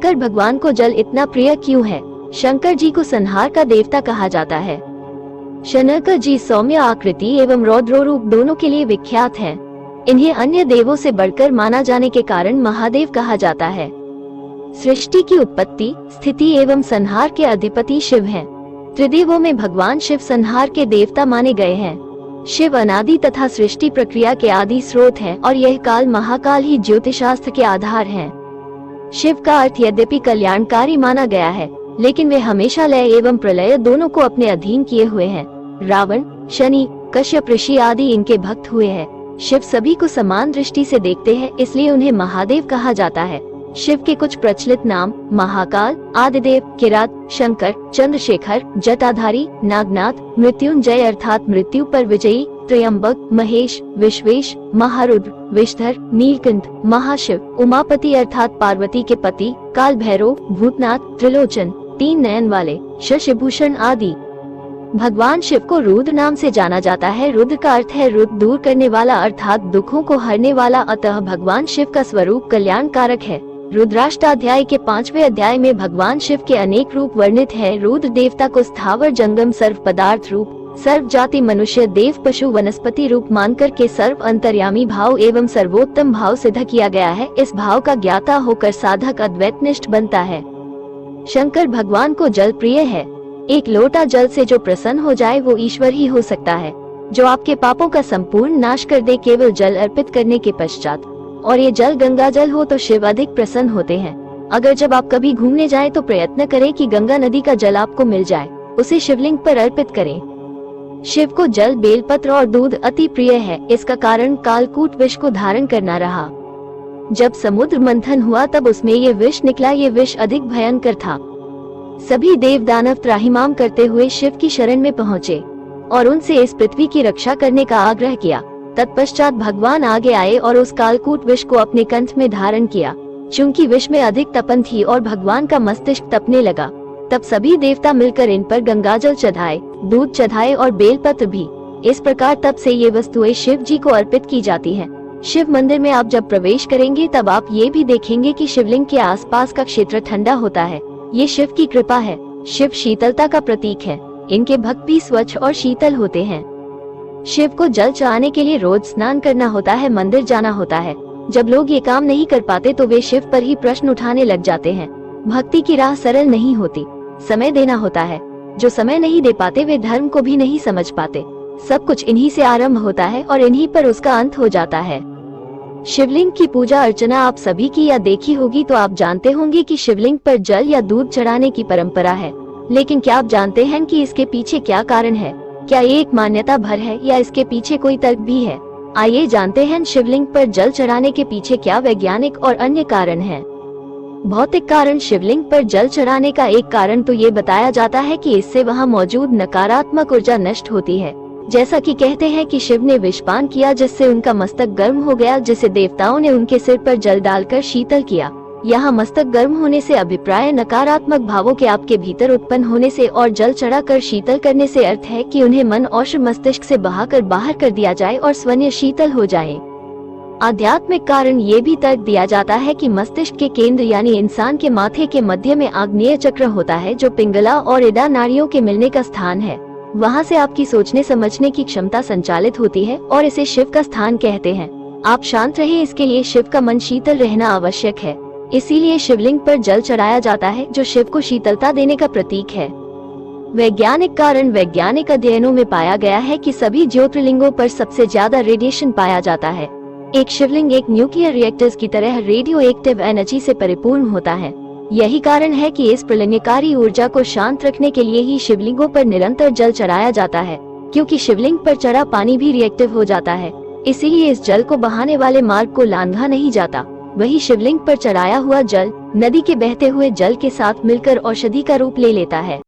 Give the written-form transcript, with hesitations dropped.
शंकर भगवान को जल इतना प्रिय क्यों है? शंकर जी को संहार का देवता कहा जाता है। शंकर जी सौम्य आकृति एवं रौद्र रूप दोनों के लिए विख्यात हैं। इन्हें अन्य देवों से बढ़कर माना जाने के कारण महादेव कहा जाता है। सृष्टि की उत्पत्ति, स्थिति एवं संहार के अधिपति शिव हैं। त्रिदेवों में भगवान शिव संहार के देवता माने गए हैं। शिव अनादि तथा सृष्टि प्रक्रिया के आदि स्रोत हैं और यह काल महाकाल ही ज्योतिषशास्त्र के आधार हैं। शिव का अर्थ यद्यपि कल्याणकारी माना गया है, लेकिन वे हमेशा लय एवं प्रलय दोनों को अपने अधीन किए हुए हैं। रावण, शनि, कश्यप ऋषि आदि इनके भक्त हुए हैं। शिव सभी को समान दृष्टि से देखते हैं, इसलिए उन्हें महादेव कहा जाता है। शिव के कुछ प्रचलित नाम महाकाल, आदिदेव, किरात, शंकर, चंद्रशेखर, जटाधारी, नागनाथ, मृत्युंजय अर्थात मृत्यु पर विजयी, त्र्यंबक, महेश, विश्वेश, महारुद्र, विषधर, नीलकंठ, महाशिव, उमापति अर्थात पार्वती के पति, काल भैरव, भूतनाथ, त्रिलोचन, तीन नयन वाले, शशिभूषण आदि। भगवान शिव को रुद्र नाम से जाना जाता है। रुद्र का अर्थ है रुद्र, दूर करने वाला अर्थात दुखों को हरने वाला। अतः भगवान शिव का स्वरूप कल्याणकारक है। रुद्राष्टाध्याय के 5वें अध्याय में भगवान शिव के अनेक रूप वर्णित है। रुद्र देवता को स्थावर जंगम सर्व पदार्थ रूप, सर्व जाति मनुष्य देव पशु वनस्पति रूप मानकर के सर्व अंतर्यामी भाव एवं सर्वोत्तम भाव सिद्ध किया गया है। इस भाव का ज्ञाता होकर साधक अद्वैतनिष्ठ बनता है। शंकर भगवान को जल प्रिय है। एक लोटा जल से जो प्रसन्न हो जाए वो ईश्वर ही हो सकता है, जो आपके पापों का संपूर्ण नाश कर दे केवल जल अर्पित करने के पश्चात। और ये जल गंगा जल हो तो शिव अधिक प्रसन्न होते हैं। अगर जब आप कभी घूमने जाएं तो प्रयत्न करें कि गंगा नदी का जल आपको मिल जाए, उसे शिवलिंग पर अर्पित करें। शिव को जल, बेलपत्र और दूध अति प्रिय है। इसका कारण कालकूट विष को धारण करना रहा। जब समुद्र मंथन हुआ तब उसमें ये विष निकला। ये विष अधिक भयंकर था। सभी देव दानव त्राहिमाम करते हुए शिव की शरण में पहुँचे और उनसे इस पृथ्वी की रक्षा करने का आग्रह किया। तत्पश्चात भगवान आगे आए और उस कालकूट विष को अपने कंठ में धारण किया। चूंकि विष में अधिक तपन थी और भगवान का मस्तिष्क तपने लगा, तब सभी देवता मिलकर इन पर गंगाजल चढ़ाए, दूध चढ़ाए और बेलपत्र भी। इस प्रकार तब से ये वस्तुएं शिव जी को अर्पित की जाती हैं। शिव मंदिर में आप जब प्रवेश करेंगे तब आप ये भी देखेंगे कि शिवलिंग के आसपास का क्षेत्र ठंडा होता है। ये शिव की कृपा है। शिव शीतलता का प्रतीक है। इनके भक्त भी स्वच्छ और शीतल होते हैं। शिव को जल चढ़ाने के लिए रोज स्नान करना होता है, मंदिर जाना होता है। जब लोग ये काम नहीं कर पाते तो वे शिव पर ही प्रश्न उठाने लग जाते हैं। भक्ति की राह सरल नहीं होती, समय देना होता है। जो समय नहीं दे पाते वे धर्म को भी नहीं समझ पाते। सब कुछ इन्हीं से आरंभ होता है और इन्हीं पर उसका अंत हो जाता है। शिवलिंग की पूजा अर्चना आप सभी की या देखी होगी तो आप जानते होंगे कि शिवलिंग पर जल या दूध चढ़ाने की परंपरा है। लेकिन क्या आप जानते हैं कि इसके पीछे क्या कारण है? क्या ये एक मान्यता भर है या इसके पीछे कोई तर्क भी है? आइए जानते हैं शिवलिंग पर जल चढ़ाने के पीछे क्या वैज्ञानिक और अन्य कारण हैं। भौतिक कारण। शिवलिंग पर जल चढ़ाने का एक कारण तो ये बताया जाता है कि इससे वहाँ मौजूद नकारात्मक ऊर्जा नष्ट होती है। जैसा कि कहते हैं कि शिव ने विषपान किया जिससे उनका मस्तक गर्म हो गया, जिसे देवताओं ने उनके सिर पर जल डालकर शीतल किया। यहाँ मस्तक गर्म होने से अभिप्राय नकारात्मक भावों के आपके भीतर उत्पन्न होने से और जल चढ़ाकर शीतल करने से अर्थ है कि उन्हें मन और मस्तिष्क से बहाकर बाहर कर दिया जाए और स्वयं शीतल हो जाए। आध्यात्मिक कारण ये भी तर्क दिया जाता है कि मस्तिष्क के केंद्र यानी इंसान के माथे के मध्य में आग्नेय चक्र होता है, जो पिंगला और इड़ा नाड़ियों के मिलने का स्थान है। वहाँ से आपकी सोचने समझने की क्षमता संचालित होती है और इसे शिव का स्थान कहते हैं। आप शांत रहे, इसके लिए शिव का मन शीतल रहना आवश्यक है। इसीलिए शिवलिंग पर जल चढ़ाया जाता है, जो शिव को शीतलता देने का प्रतीक है। वैज्ञानिक कारण। वैज्ञानिक अध्ययनों में पाया गया है कि सभी ज्योतिर्लिंगों पर सबसे ज्यादा रेडिएशन पाया जाता है। एक शिवलिंग एक न्यूक्लियर रिएक्टर्स की तरह रेडियो एक्टिव एनर्जी से परिपूर्ण होता है। यही कारण है कि इस प्रलयकारी ऊर्जा को शांत रखने के लिए ही शिवलिंगों पर निरंतर जल चढ़ाया जाता है, क्योंकि शिवलिंग पर चढ़ा पानी भी रिएक्टिव हो जाता है। इसीलिए इस जल को बहाने वाले मार्ग को लांघा नहीं जाता। वही शिवलिंग पर चढ़ाया हुआ जल नदी के बहते हुए जल के साथ मिलकर औषधि का रूप ले लेता है।